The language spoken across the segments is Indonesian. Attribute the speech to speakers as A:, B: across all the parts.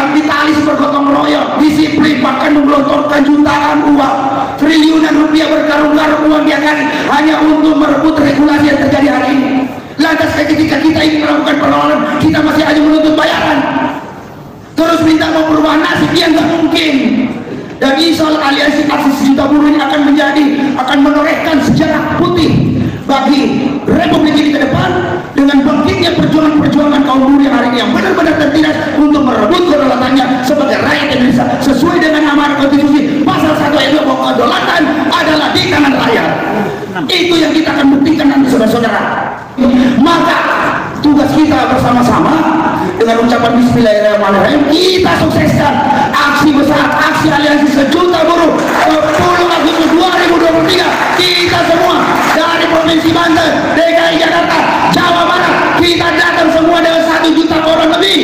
A: kapitalis bergotong royong, disiplin, bahkan menggelontorkan jutaan uang, triliunan rupiah berkarung-karung uang dia kan hanya untuk merebut regulasi yang terjadi hari ini. Lantas ketika kita ingin melakukan perlawanan, kita masih hanya menuntut bayaran, terus minta mau perubahan nasib yang nggak mungkin. Dan insya Allah aliansi aksi sejuta buruh ini akan menorehkan sejarah putih bagi Republik ini ke depan, dengan bangkitnya perjuangan kaum buruh yang hari ini yang benar-benar tertindas untuk merebut kedaulatannya sebagai rakyat Indonesia sesuai dengan amanat konstitusi pasal 1 ayat 2 bahwa kedaulatan adalah di tangan rakyat. Itu yang kita akan buktikan nanti, saudara-saudara. Maka tugas kita bersama-sama dengan ucapan bismillahirrahmanirrahim kita sukseskan aksi besar, aksi aliansi sejuta buruh 10 Agustus 2023. Kita semua dari Provinsi Banten, DKI Jakarta, Jawa Barat, kita datang semua dengan 1 juta orang lebih,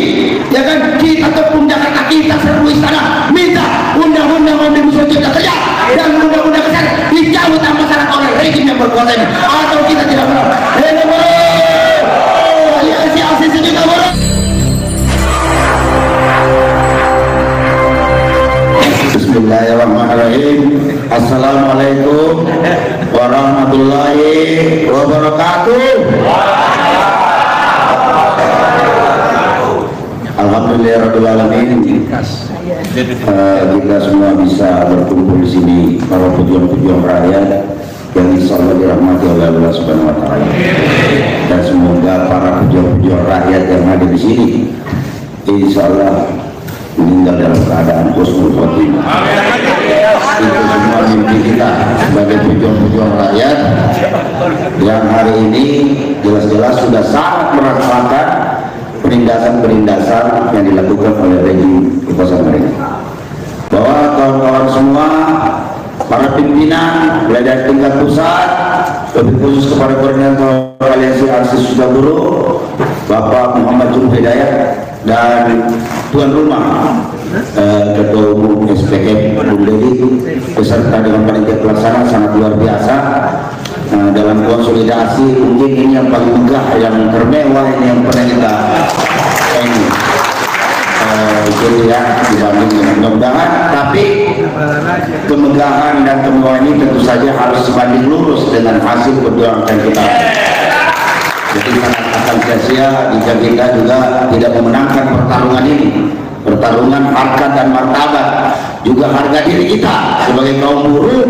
A: ya kan? Kita tepung Jakarta, kita serbu istana, minta undang-undang Omnibus Law Cipta Kerja dan undang-undang kesehatan dicabut tanpa syarat oleh rejim yang berkuasa ini, atau kita tidak benar. Aliansi aksi sejuta buruh. Bismillahirrahmanirrahim. Assalamualaikum warahmatullahi wabarakatuh. Alhamdulillahirrahmanirrahim. Kita semua bisa berkumpul di sini, para pejuang-pejuang rakyat yang insya Allah dirahmati oleh Allah Subhanahu Wa Taala. Dan semoga para pejuang-pejuang rakyat yang ada di sini, insya Allah meninggal dalam keadaan husnul khotimah. Itu semua mimpi kita sebagai pejuang-pejuang rakyat yang hari ini jelas-jelas sudah sangat merasakan penindasan-penindasan yang dilakukan oleh rejim kekuasaan mereka. Bahwa kawan-kawan semua, para pimpinan mulai dari tingkat pusat, lebih khusus kepada koordinator aliansi aksi sejuta buruh Bapak Muhammad Jum'at Hidayat dan tuan rumah Ketua Umum SPM Bung Dedi beserta dengan panitia pelaksana sangat luar biasa dalam konsolidasi. Mungkin ini yang paling megah, yang termewah, ini yang pernah kita ini ya dibanding dengan mudah-mudahan, tapi kemegahan dan kemewahan ini tentu saja harus sebanding lurus dengan hasil perjuangan kita. Jadi sangat akan sia-sia jika kita juga tidak memenangkan pertarungan ini, pertarungan harkat dan martabat, juga harga diri kita sebagai kaum buruh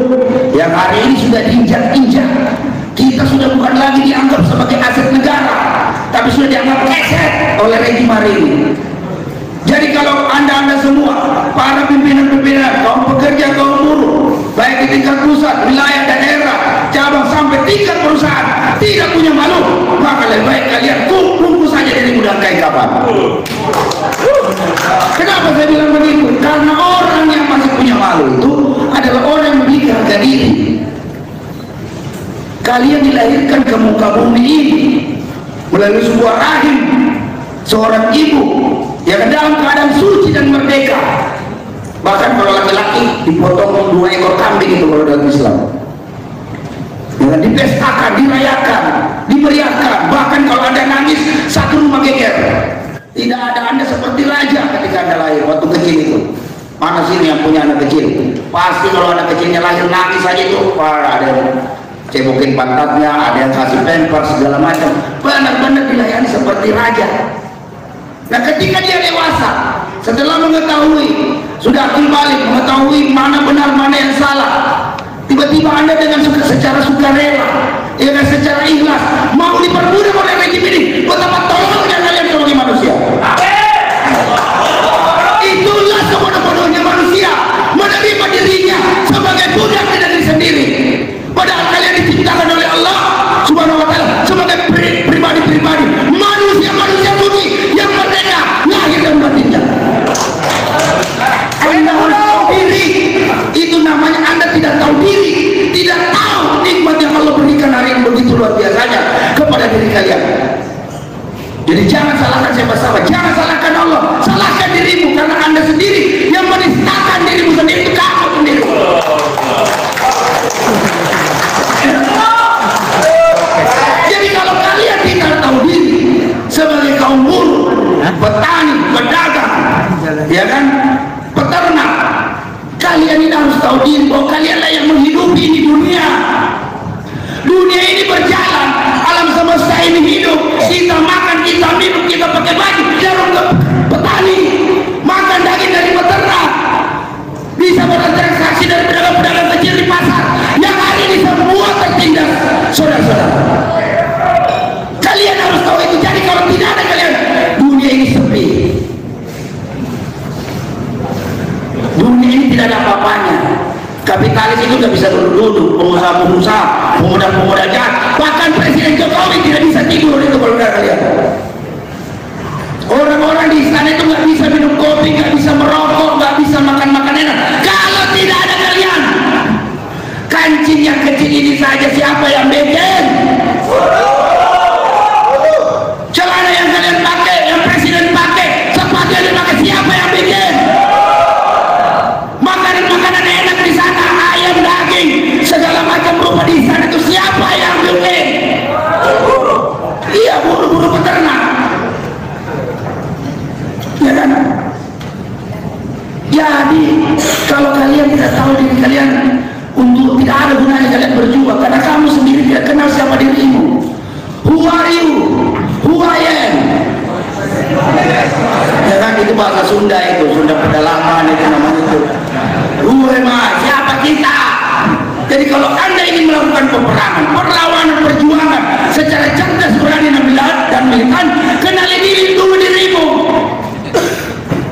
A: yang hari ini sudah diinjak-injak. Kita sudah bukan lagi dianggap sebagai aset negara, tapi sudah dianggap aset oleh rejim hari ini. Jadi kalau anda semua, para pimpinan-pimpinan, kaum pekerja, kaum buruh, baik di tingkat pusat, wilayah, daerah, cabang sampai tingkat perusahaan, tidak punya malu, maka lebih baik kalian kumpul saja dari mudah kain kapan. Kenapa saya bilang begitu? Karena orang yang masih punya malu itu adalah orang yang memiliki harga diri. Kalian dilahirkan ke muka bumi ini melalui sebuah rahim seorang ibu yang dalam keadaan suci dan merdeka. Bahkan kalau laki-laki dipotong 2 ekor kambing itu kalau dalam Islam, dengan dipestakan, dirayakan, diberiakan. Bahkan kalau anda nangis 1 rumah geger. Tidak ada anda seperti raja ketika anda lahir waktu kecil itu. Mana sini yang punya anak kecil? Pasti kalau anak kecilnya lahir nangis saja itu, ada yang cebokin pantatnya, ada yang kasih pampers segala macam. Benar-benar dilayani seperti raja. Nah ketika dia dewasa, setelah mengetahui, sudah akil balik, mengetahui mana benar mana yang salah, tiba-tiba anda dengan secara sukarela, dengan secara ikhlas mau diperbudak oleh rejim ini. Betapa tolongnya kalian sebagai manusia. Itulah sebodoh-bodohnya manusia menerima dirinya sebagai budak dari diri sendiri, padahal kalian diciptakan oleh Allah Subhanahu Wa Taala sebagai pribadi-pribadi, manusia-manusia suci yang merdeka lahir dan batinnya. Anda harus tahu diri. Itu namanya anda tidak tahu diri, tidak tahu nikmat yang Allah berikan hari ini begitu luar biasanya kepada diri kalian. ya kan, peternak. Kalian ini harus tahu diri bahwa kalianlah yang menghidupi di dunia. Dunia ini berjalan, alam semesta ini hidup, kita makan, kita minum, kita pakai baju, jarum ke petani, makan daging dari peternak, bisa bertransaksi dari pedagang-pedagang kecil di pasar, yang hari ini semua tertindas. Saudara-saudara, kalian harus tahu itu. Jadi kalau tidak ada kalian, dunia ini sepi, dunia ini tidak ada apa-apanya. Kapitalis itu nggak bisa duduk-duduk, pengusaha-pengusaha, pemuda-pemuda jahat, bahkan Presiden Jokowi tidak bisa tidur itu kalau udah kalian. Orang-orang di istana itu nggak bisa minum kopi, nggak bisa merokok, nggak bisa makan enak. Kalau tidak ada kalian, kancing yang kecil ini saja siapa yang bikin? Celana yang kalian pakai, yang Presiden pakai, sepatu yang dipakai, siapa yang bikin? Makanan enak di sana, ayam, daging, segala macam rupa di sana itu siapa yang bikin? Iya, buru-buru peternak, ya kan? Jadi kalau kalian tidak tahu diri kalian, untuk tidak ada gunanya kalian berjuang, karena kamu sendiri tidak kenal siapa dirimu. Who are you? Who I am? Ya kan, itu bahasa Sunda, itu Sunda pedalaman itu namanya itu. Who am I? Siapa kita? Jadi kalau Anda ingin melakukan peperangan, perlawanan, perjuangan secara cerdas, berani dan militan, kenali diri dulu dirimu.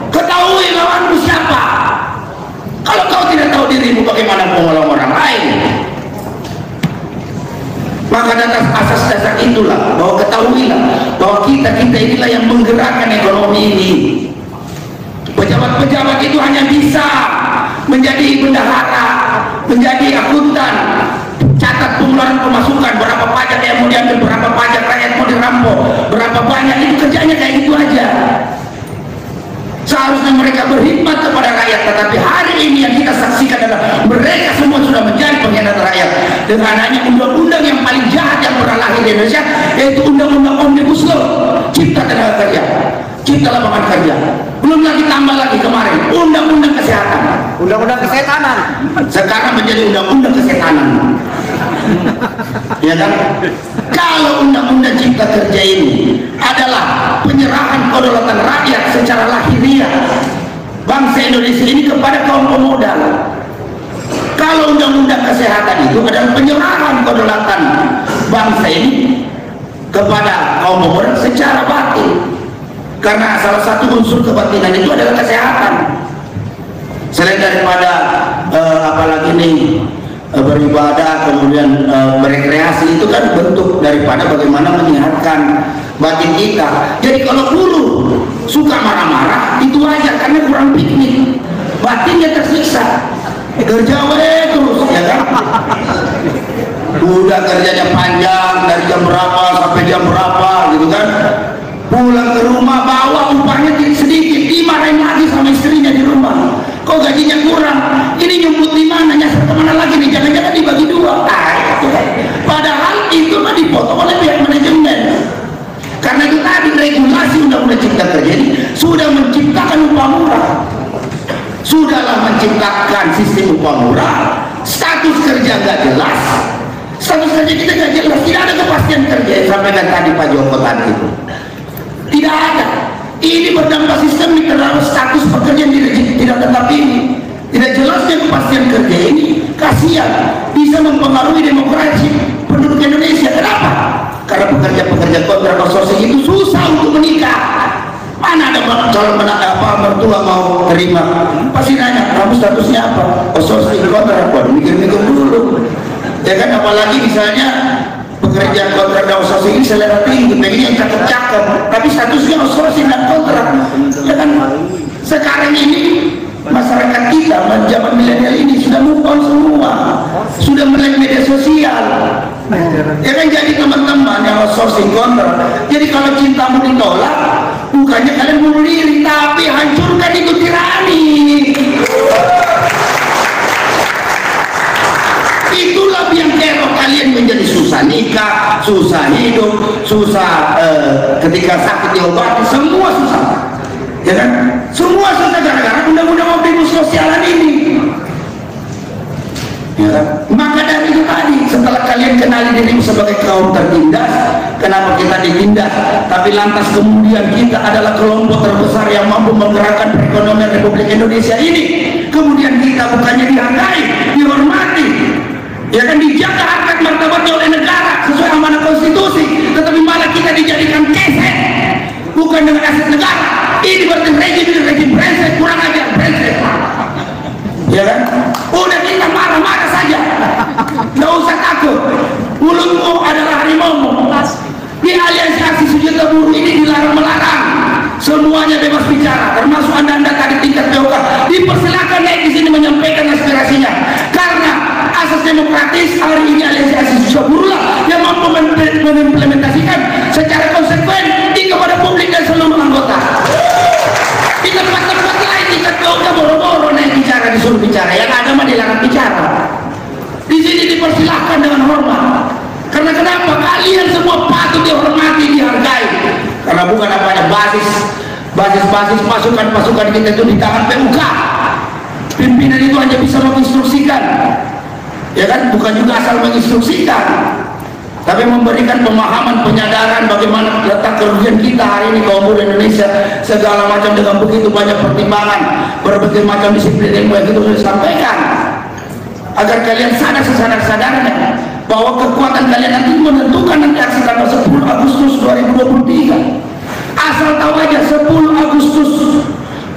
A: Ketahui lawanmu siapa. Kalau kau tidak tahu dirimu, bagaimana mau melawan orang lain? Maka atas asas dasar itulah, bahwa ketahuilah bahwa kita inilah yang menggerakkan ekonomi ini. Pejabat-pejabat itu hanya bisa menjadi bendahara, menjadi akuntan, catat pengeluaran pemasukan, berapa pajak yang mau diambil, berapa pajak rakyat mau dirampok, berapa banyak, itu kerjanya kayak gitu aja. Seharusnya mereka berkhidmat kepada rakyat, tetapi hari ini yang kita saksikan adalah mereka semua sudah menjadi pengkhianat rakyat dengan hanya undang-undang yang paling jahat yang pernah lahir di Indonesia, yaitu undang-undang Omnibus Law, Cipta Tenaga Kerja, Cipta Lapangan Kerja. Belum lagi tambah lagi kemarin undang-undang kesehatan,
B: undang-undang kesehatan,
A: sekarang menjadi undang-undang kesehatan. Ya kan? Kalau undang-undang Cipta Kerja ini adalah penyerahan kedaulatan rakyat secara lahiriah bangsa Indonesia ini kepada kaum pemodal. Kalau undang-undang kesehatan itu adalah penyerahan kedaulatan bangsa ini kepada kaum pemodal secara batin. Karena salah satu unsur kebatinan itu adalah kesehatan. Selain daripada apalagi nih beribadah, kemudian berekreasi, itu kan bentuk daripada bagaimana menyehatkan batin kita. Jadi kalau dulu suka marah-marah itu wajar, karena kurang piknik, batinnya tersiksa, kerja terus, ya kan? Udah kerjanya panjang dari jam berapa sampai jam berapa gitu kan, pulang ke rumah bawa upahnya sedikit, dimarahin lagi sama istrinya di rumah. Kok gajinya kurang? Ini nyumput di mana? Nyasar kemana lagi nih? Jangan-jangan dibagi dua. Padahal itu mah dipotong oleh pihak manajemen. Karena itu tadi regulasi undang-undang Cipta Kerja ini sudah menciptakan upah murah. Sudahlah menciptakan sistem upah murah. Status kerja nggak jelas. Status kerja kita nggak jelas. Tidak ada kepastian kerja. Sampaikan tadi Pak Joko tadi itu. Tidak ada. Ini berdampak sistemik terhadap status pekerja tidak tetap ini. Tidak jelasnya kepastian kerja ini, kasihan, bisa mempengaruhi demokrasi penduduk Indonesia. Kenapa? Karena pekerja-pekerja kontrak outsourcing itu susah untuk menikah. Mana ada calon mertua mau terima? Pasti nanya, kamu statusnya apa? Outsourcing kontrak, waduh mikir-mikir dulu. Ya kan, apalagi misalnya pekerja kontrak dan outsourcing ini selera tinggi, pengen yang cakep-cakep, tapi statusnya outsourcing dan kontrak. Ya kan, sekarang ini masyarakat kita, zaman milenial ini sudah move on semua, sudah melek media sosial. Ya kan, jadi teman-teman yang outsourcing kontrak, jadi kalau cintamu ditolak, bukannya kalian bunuh diri, tapi hancurkan itu tirani. Itulah yang kerok kalian menjadi susah nikah, susah hidup, susah ketika sakit diobati, semua susah. Ya kan? Semua selesai gara-gara undang-undang omnibus sosialan ini. Ya kan? Maka dari itu tadi, setelah kalian kenali dirimu sebagai kaum tertindas, kenapa kita ditindas? Tapi lantas kemudian kita adalah kelompok terbesar yang mampu menggerakkan perekonomian Republik Indonesia ini. Kemudian kita bukannya dihargai, dihormati, ya kan, dijaga harkat martabatnya oleh negara sesuai amanah konstitusi, tetapi malah kita dijadikan keset, bukan dengan aset negara. Ini berarti rejim brengsek, kurang ajar, brengsek. Ya kan? Udah kita marah-marah saja, nggak usah takut. Mulutmu adalah harimaumu. Di aliansi aksi sejuta buruh ini dilarang melarang, semuanya bebas bicara, termasuk anda tadi tingkat POK. Dipersilakan naik di sini menyampaikan aspirasinya, karena asas demokratis hari ini aliansi aksi sejuta buruh lah yang mampu mengimplementasikan secara konsekuen kepada publik dan seluruh anggota. Di tempat-tempat lain tingkat POK boro-boro naik bicara, disuruh bicara, yang ada mah dilarang bicara. Di sini dipersilahkan dengan hormat. Karena kenapa? Kalian semua patut dihormati, dihargai. Karena bukan apanya basis pasukan kita itu di tangan PUK. Pimpinan itu hanya bisa menginstruksikan, ya kan? Bukan juga asal menginstruksikan, tapi memberikan pemahaman, penyadaran bagaimana letak kerugian kita hari ini kaum buruh Indonesia, segala macam dengan begitu banyak pertimbangan, berbagai macam disiplin ilmu yang itu sudah disampaikan, agar kalian sadar sesadar-sadarnya bahwa kekuatan kalian nanti menentukan nanti aksi tanggal 10 Agustus 2023. Asal tahu aja, 10 Agustus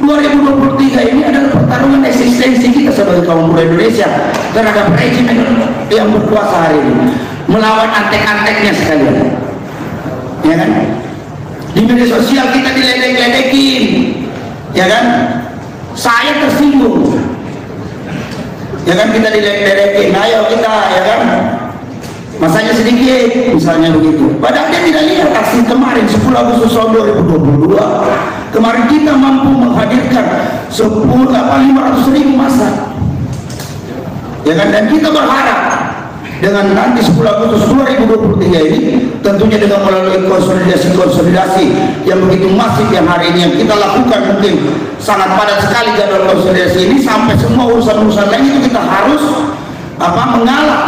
A: 2023 ini adalah pertarungan eksistensi kita sebagai kaum buruh Indonesia terhadap rejim yang berkuasa hari ini, melawan antek-anteknya sekalian. Ya kan? Di media sosial kita diledek-ledekin, ya kan? Saya tersinggung, ya kan, kita diledek-ledekin. Ayo kita, ya kan, masanya sedikit, misalnya begitu. Padahal dia tidak lihat aksi kemarin 10 Agustus 2022. Kemarin kita mampu menghadirkan 500.000 massa, ya kan, dan kita berharap dengan nanti 10 Agustus 2023 ini tentunya dengan melalui konsolidasi yang begitu masif yang hari ini yang kita lakukan, mungkin sangat padat sekali jadwal konsolidasi ini, sampai semua urusan-urusan lain itu kita harus mengalah.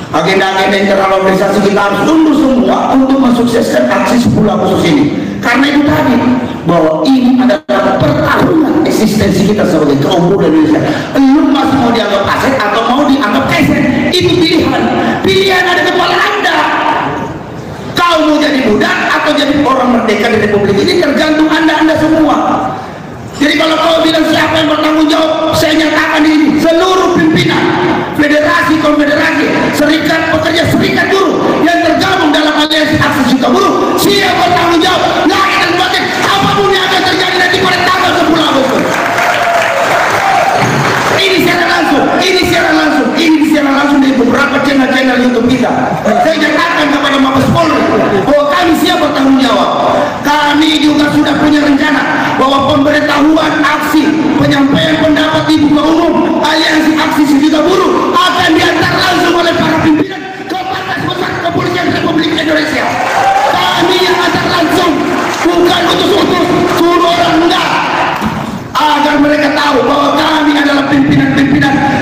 A: Agenda-agenda internal organisasi kita harus tunduk semua untuk mensukseskan aksi 10 Agustus ini. Karena itu tadi, bahwa ini adalah pertarungan eksistensi kita sebagai kaum buruh Indonesia. Lu masih mau dianggap aset atau mau dianggap keset, itu pilihan ada di kepala anda. Kau mau jadi budak atau jadi orang merdeka di Republik ini tergantung anda semua. Jadi kalau kau bilang siapa yang bertanggung jawab, saya nyatakan ini seluruh pimpinan federasi, konfederasi, serikat pekerja, serikat buruh yang tergabung dalam aliansi aksi sejuta buruh, siapa bertanggung jawab lahir dan batin apapun yang akan terjadi nanti pada tanggal 10 Agustus. Ini siaran langsung di beberapa channel YouTube kita. Saya nyatakan kepada Mabes Polri bahwa kami siap bertanggung jawab. Kami juga sudah punya rencana bahwa pemberitahuan aksi penyampaian pendapat di muka umum aliansi aksi sejuta buruh akan diantar langsung oleh para pimpinan ke Markas Besar Kepolisian Republik Indonesia. Kami yang antar langsung, bukan utus-utus suruh orang, enggak, agar mereka tahu bahwa kami adalah pimpinan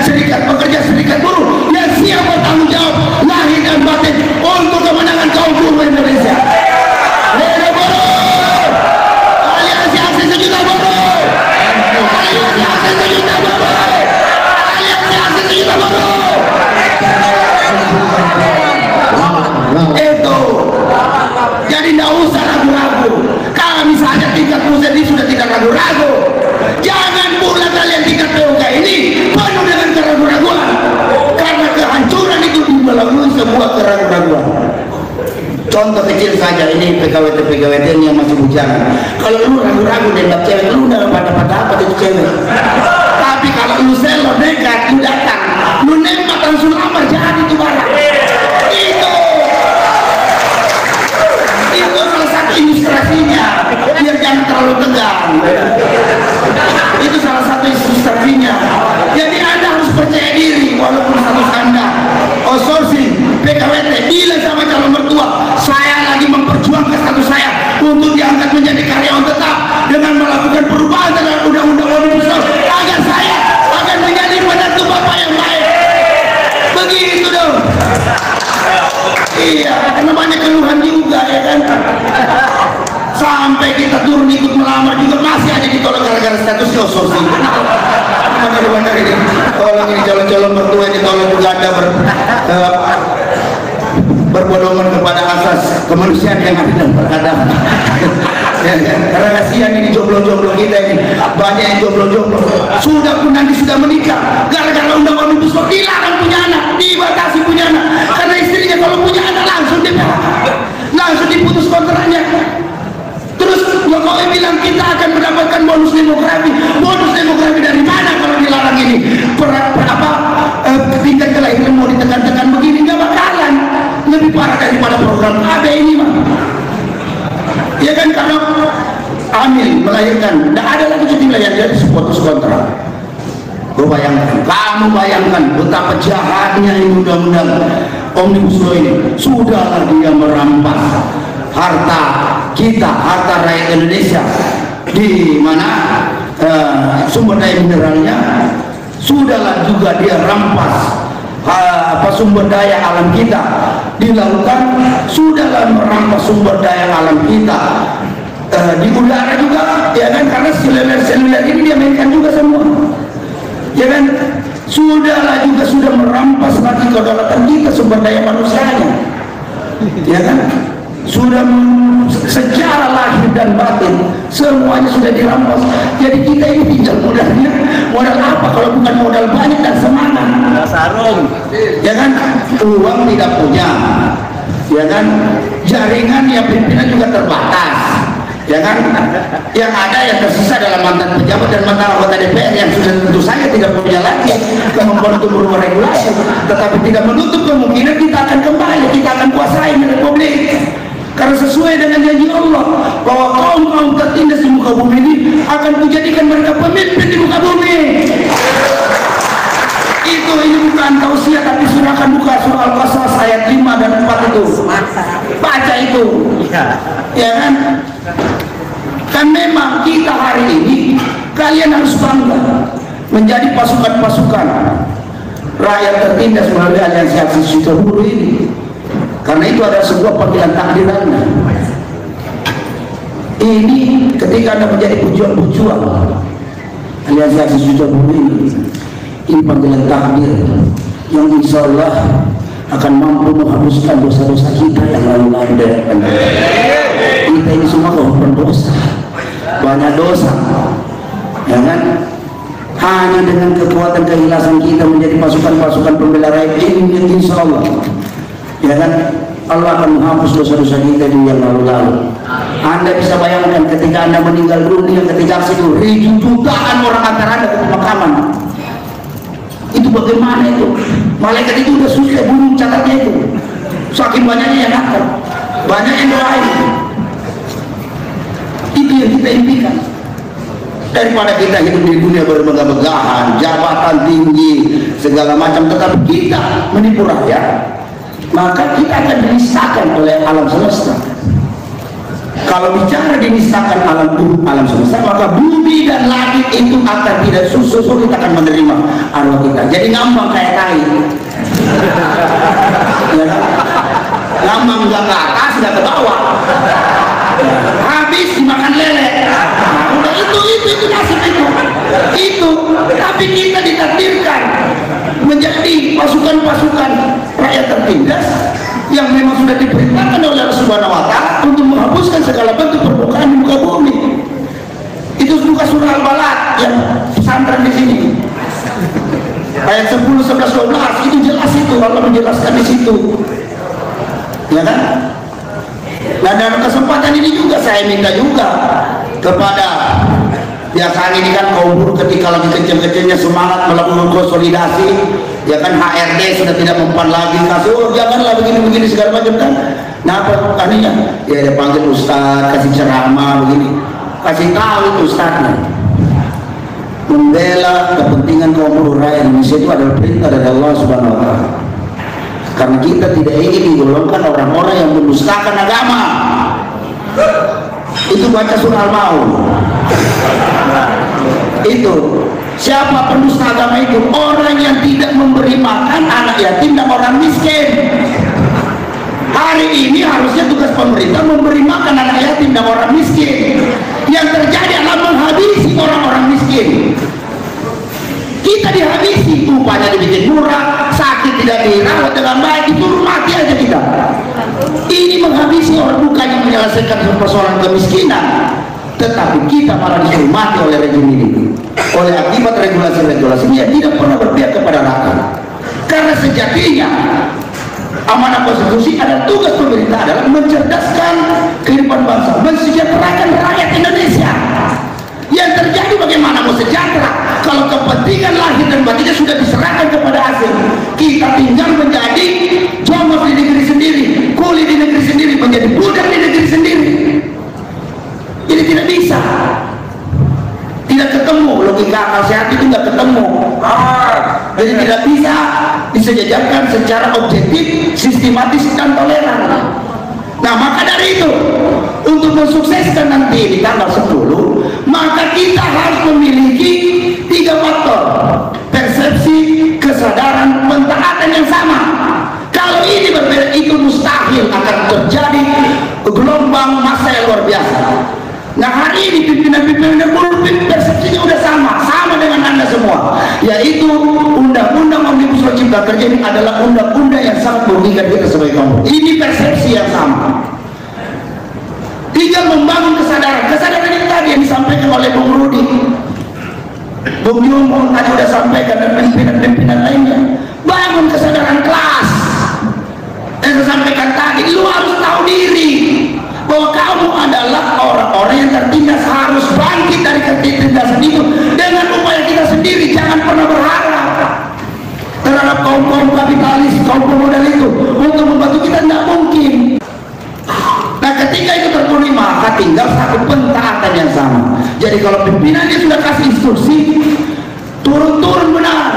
A: serikat pekerja, serikat buruh yang siap bertanggung jawab lahir dan batin untuk kemenangan kaum buruh Indonesia. Jadi tidak usah ragu-ragu. Kami saja tingkat pusat ini sudah tidak ragu-ragu. Jangan pula kalian tingkat POK ini penuh dengan keraguan-raguan, karena kehancuran itu melalui sebuah keraguan-raguan. Contoh kecil saja, ini PKWT yang masih bujangan. Kalau lu ragu-ragu nembak cewek, lu udah pada apa itu cewek. Tapi kalau lu selo nekat, lu datang, lu nembak langsung lamar, jadi itu barang. Itu salah satu ilustrasinya, biar jangan terlalu tegang. Itu salah satu ilustrasinya. Jadi anda harus percaya diri walaupun status anda outsourcing, PKWT, bilang sama calon mertua, saya lagi memperjuangkan status saya untuk diangkat menjadi karyawan tetap dengan melakukan sosor sih. Mana ini? Tolong ini calon-calon mertua ini tolong juga Anda berpedoman kepada asas kemanusiaan yang adil dan beradab. Karena kasihan ini jomblo-jomblo kita ini, banyak yang jomblo-jomblo sudah pun nanti sudah menikah gara-gara undang omnibus law dilarang punya anak, dibatasi punya anak, karena istrinya kalau punya anak langsung diputus kontraknya. Terus Jokowi bilang kita akan mendapatkan bonus demografi dari mana kalau dilarang ini? Tingkat kelahiran mau ditekan-tekan begini nggak bakalan, lebih parah daripada program AB ini mah. Ya kan, kalau hamil melahirkan tidak ada lagi cuti melahirkan, jadi putus kontrak. Kamu bayangkan betapa jahatnya ini undang-undang omnibus law ini. Sudahlah dia merampas harta kita, harta rakyat Indonesia, di mana sumber daya mineralnya. Sudahlah juga dia rampas sumber daya alam kita di lautan. Sudahlah merampas sumber daya alam kita di udara juga, ya kan, karena seluler ini dia mainkan juga semua, ya kan. Sudahlah juga sudah merampas lagi kedaulatan kita, sumber daya manusianya, ya kan. Sudah secara lahir dan batin semuanya sudah dirampas. Jadi kita ini tinggal modalnya, modal apa kalau bukan modal banyak dan semangat. Sarung, ya kan. Uang tidak punya, ya kan. Jaringan yang pimpinan juga terbatas, ya kan. Yang ada yang tersisa adalah mantan pejabat dan mantan anggota DPR yang sudah tentu saja tidak punya lagi kemampuan untuk merubah regulasi, tetapi tidak menutup kemungkinan kita akan kembali, kita akan kuasai republik. Karena sesuai dengan janji Allah bahwa kaum-kaum tertindas di muka bumi ini akan kujadikan mereka pemimpin di muka bumi. Ini bukan tausiah, tapi silakan buka surah Al-Qasas ayat 5 dan 4 itu. Baca itu. Ya kan? Kan memang kita hari ini kalian harus bangga menjadi pasukan-pasukan rakyat tertindas melalui aliansi aksi Sukabumi ini. Karena itu ada sebuah panggilan takdir Anda. Ini ketika Anda menjadi pejuang-pejuang aliansi aksi Sukabumi ini panggilan takdir yang insya Allah akan mampu menghapuskan dosa-dosa kita yang lalu-lalu. Kita ini semua kaum dosa, banyak dosa, ya kan. Hanya dengan kekuatan keikhlasan kita menjadi pasukan-pasukan pembela rakyat ini, insya Allah, ya kan, Allah akan menghapus dosa-dosa kita di yang lalu-lalu. Anda bisa bayangkan ketika Anda meninggal dunia ketika aksi itu, jutaan orang antara Anda ke pemakaman. Itu bagaimana itu? Malaikat itu udah susah burung catatnya itu. Saking banyaknya yang datang, banyak yang doain. Itu yang kita impikan. Daripada kita hidup di dunia bermegah-megahan, jabatan tinggi, segala macam, tetapi kita menipu rakyat, maka kita akan dinistakan oleh alam semesta. Kalau bicara dinistakan alam semesta, maka bumi dan langit itu akan tidak sulit akan menerima arwah kita. Jadi ngambang kayak tai, ya, ngambang nggak ke atas nggak ke bawah, habis dimakan lele. Nah, udah itu nasib itu. Tapi kita ditakdirkan menjadi pasukan-pasukan rakyat tertindas yang memang sudah diperintahkan oleh Allah Subhanahu wa Ta'ala untuk menghapuskan segala bentuk permukaan di muka bumi. Itu buka surah Al-Balad yang pesantren di sini. Ayat 10, 11, 12 itu jelas, itu Allah menjelaskan di situ. Ya kan? Nah, dalam kesempatan ini juga saya minta juga kepada biasanya ini kan kaum buruh ketika lagi kecil-kecilnya semangat melakukan konsolidasi, ya kan, HRD sudah tidak mempan lagi, kasih janganlah begini-begini segala macam kan. Nah, apa aninya? Ya dia panggil ustaz, kasih ceramah begini, kasih tahu itu ustaznya membela kepentingan kaum buruh rakyat Indonesia itu adalah perintah dari Allah Subhanahu wa Ta'ala. Karena kita tidak ingin digolongkan orang-orang yang mendustakan agama. Itu baca surah Al-Maun. Itu siapa pendusta agama itu? Orang yang tidak memberi makan anak yatim dan orang miskin. Hari ini harusnya tugas pemerintah memberi makan anak yatim dan orang miskin. Yang terjadi adalah menghabisi orang-orang miskin. upahnya dibikin murah, sakit tidak dirawat dengan baik, disuruh mati aja kita. Ini menghabisi orang, bukannya menyelesaikan persoalan kemiskinan, tetapi kita malah disuruh mati oleh rejim ini, oleh akibat regulasi-regulasi yang tidak pernah berpihak kepada rakyat. Karena sejatinya amanah konstitusi adalah tugas pemerintah adalah mencerdaskan kehidupan bangsa, mensejahterakan rakyat Indonesia. Yang terjadi bagaimana mau sejahtera kalau kepentingan lahir dan batinnya sudah diserahkan kepada asing? Kita tinggal menjadi jongos di negeri sendiri, kuli di negeri sendiri, menjadi budak di negeri sendiri. Jadi tidak bisa, tidak ketemu logika akal sehat itu, nggak ketemu. Jadi tidak bisa disejajarkan secara objektif, sistematis dan toleran. Nah, maka dari itu untuk mensukseskan nanti di tanggal 10, maka kita harus memiliki 3 faktor: persepsi, kesadaran, pentaatan yang sama. Kalau ini berbeda, itu mustahil akan terjadi gelombang massa yang luar biasa. Nah, hari ini pimpinan-pimpinan buruh persepsinya udah sama dengan Anda semua, yaitu undang-undang Omnibus Law Cipta Kerja ini adalah undang-undang yang sangat merugikan kita sebagai kaum. Ini persepsi yang sama. Tinggal membangun kesadaran ini tadi yang disampaikan oleh Bung Rudi, Bung Yumon tadi sudah sampaikan, dan pimpinan-pimpinan lainnya. Bangun kesadaran kelas. Dan saya sampaikan tadi, lu harus tahu diri bahwa kamu adalah orang-orang yang tertindas, harus bangkit dari ketindasan itu dengan upaya kita sendiri. Jangan pernah berharap terhadap kaum kapitalis, kaum pemodal itu untuk membantu kita, tidak mungkin. Nah, ketika itu terpenuhi, maka tinggal satu pentaatan yang sama. Jadi kalau pimpinannya sudah kasih instruksi, turun-turun benar,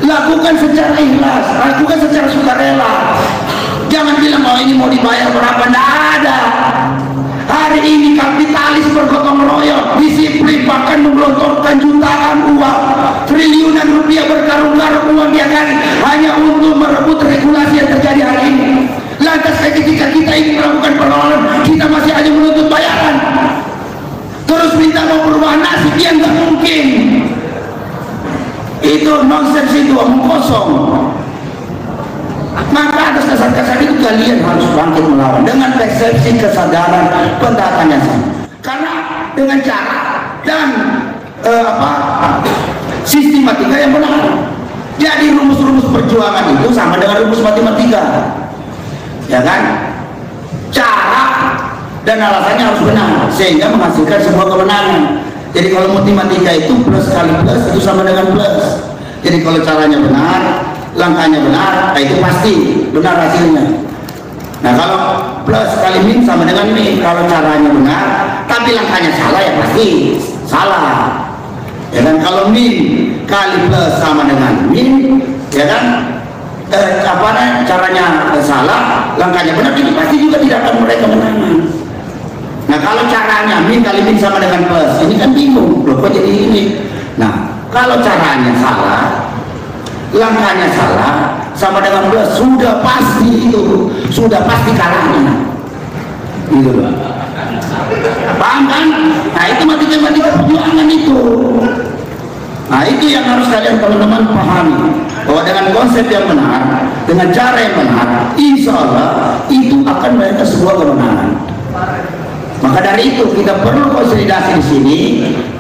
A: lakukan secara ikhlas, lakukan secara sukarela. Jangan bilang bahwa ini mau dibayar berapa, tidak ada. Hari ini kapitalis bergotong royong, disiplin, bahkan menggelontorkan jutaan uang, triliunan rupiah berkarung-karung uang dia kan hanya untuk merebut regulasi yang terjadi hari ini. Lantas ketika kita ini melakukan perlawanan, kita masih hanya menuntut bayaran, terus minta mau perubahan nasib, yang nggak mungkin. Itu nonsens, itu omong kosong. Maka atas dasar itu kalian harus bangkit melawan dengan persepsi, kesadaran, pentaatan yang sama. Karena dengan cara dan sistematika yang benar. Jadi rumus-rumus perjuangan itu sama dengan rumus matematika, ya kan? Cara dan alasannya harus benar sehingga menghasilkan sebuah kemenangan. Jadi kalau matematika itu plus kali plus itu sama dengan plus. Jadi kalau caranya benar, langkahnya benar, itu pasti benar hasilnya. Nah, kalau plus kali min sama dengan min. Kalau caranya benar tapi langkahnya salah, ya pasti salah. Ya kan? Kalau min kali plus sama dengan min, ya kan? Caranya salah, langkahnya benar, itu pasti juga tidak akan meraih kemenangan. Nah, kalau caranya min kali min sama dengan plus, ini kan bingung, loh kok jadi ini. Nah, kalau caranya salah, langkahnya salah, sama dengan plus, sudah pasti itu, sudah pasti kalahnya. Gitu loh. Paham kan? Nah, itu matematika perjuangan itu. Nah, itu yang harus kalian teman-teman pahami, bahwa dengan konsep yang benar, dengan cara yang benar, insya Allah itu akan melahirkan sebuah kemenangan. Maka dari itu kita perlu konsolidasi di sini,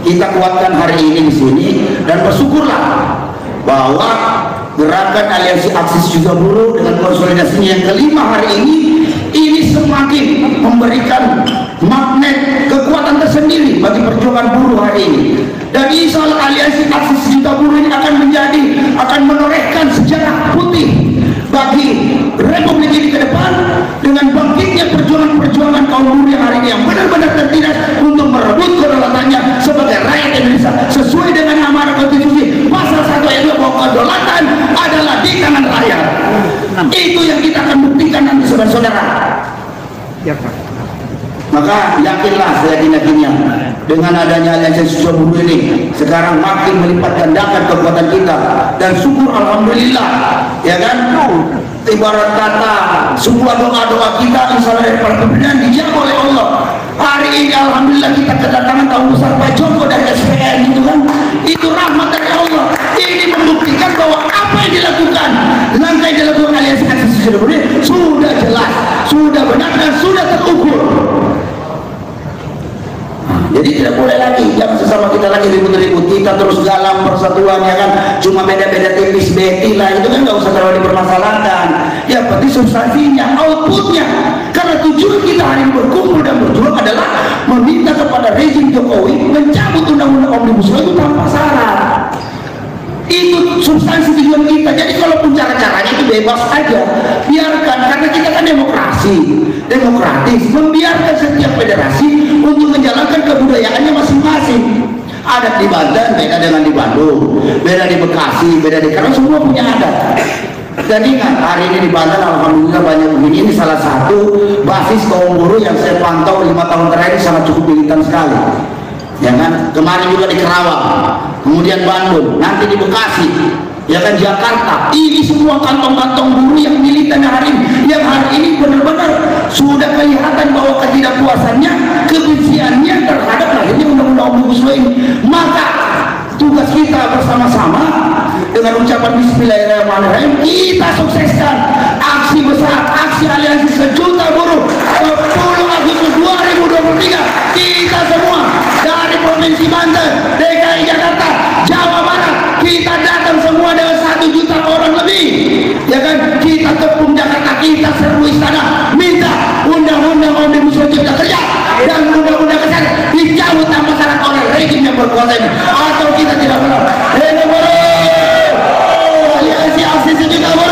A: kita kuatkan hari ini di sini, dan bersyukurlah bahwa gerakan aliansi Aksis Juga Buruh dengan konsolidasinya yang kelima hari ini semakin memberikan magnet kekuatan tersendiri bagi perjuangan buruh hari ini. Dan insya Allah aliansi Aksis Juga Buruh ini akan menorehkan sejarah putih bagi Republik ini ke depan dengan bangkitnya perjuangan kaum buruh yang hari ini yang benar-benar tertindas untuk merebut kedaulatannya sebagai rakyat Indonesia sesuai dengan amanah konstitusi pasal 1 ayat 2 bahwa kedaulatan adalah di tangan rakyat. Itu yang kita akan buktikan nanti, saudara-saudara. Ya, Pak. Maka yakinlah seyakin-yakinnya dengan adanya aliansi Juga Buruh ini sekarang makin melipat gandakan kekuatan kita, dan syukur alhamdulillah, ya kan? Ibarat kata sebuah doa-doa kita insyaallah dari para pimpinan dijawab oleh Allah. Hari ini alhamdulillah kita kedatangan tamu besar Pak Joko dari SPN, gitu kan? Itu rahmat dari Allah. Ini membuktikan bahwa jangan sesama kita lagi ribut-ribut, kita terus dalam persatuan, ya kan. Cuma beda-beda tipis beti lah, itu kan nggak usah terlalu dipermasalahkan. Ya penting substansinya, outputnya. Karena tujuan kita hari ini berkumpul dan berjuang adalah meminta kepada rezim Jokowi mencabut undang-undang Omnibus Law itu tanpa syarat. Itu substansi tujuan kita. Jadi kalaupun cara-caranya itu bebas aja, biarkan, karena kita kan demokratis, membiarkan setiap federasi untuk menjalankan kebudayaannya masing-masing. Adat di Banten beda dengan di Bandung, beda di Bekasi, beda di, karena semua punya adat. Dan ingat, hari ini di Banten alhamdulillah banyak begini. Ini salah satu basis kaum buruh yang saya pantau 5 tahun terakhir sangat cukup militan sekali, ya kan. Kemarin juga di Kerawang, kemudian Bandung, nanti di Bekasi, ya kan, Jakarta. Ini semua kantong-kantong buruh yang militan hari ini, yang hari ini benar-benar sudah kelihatan bahwa ketidakpuasannya, kebenciannya terhadap lahirnya undang-undang Omnibus Law ini. Maka tugas kita bersama-sama dengan ucapan Bismillahirrahmanirrahim, kita sukseskan aksi besar, aksi aliansi sejuta buruh 10 Agustus 2023. Kita semua dari Provinsi Banten, DKI Jakarta, Jawa Barat, kita datang semua dengan 1 juta orang lebih, ya kan. Kita kepung Jakarta, kita serbu istana, minta undang-undang Omnibus Law Cipta Kerja dan undang-undang kesehatan dicabut tanpa syarat oleh rezim yang berkuasa ini, atau kita tidak menang. Aliansi aksi sejuta buruh.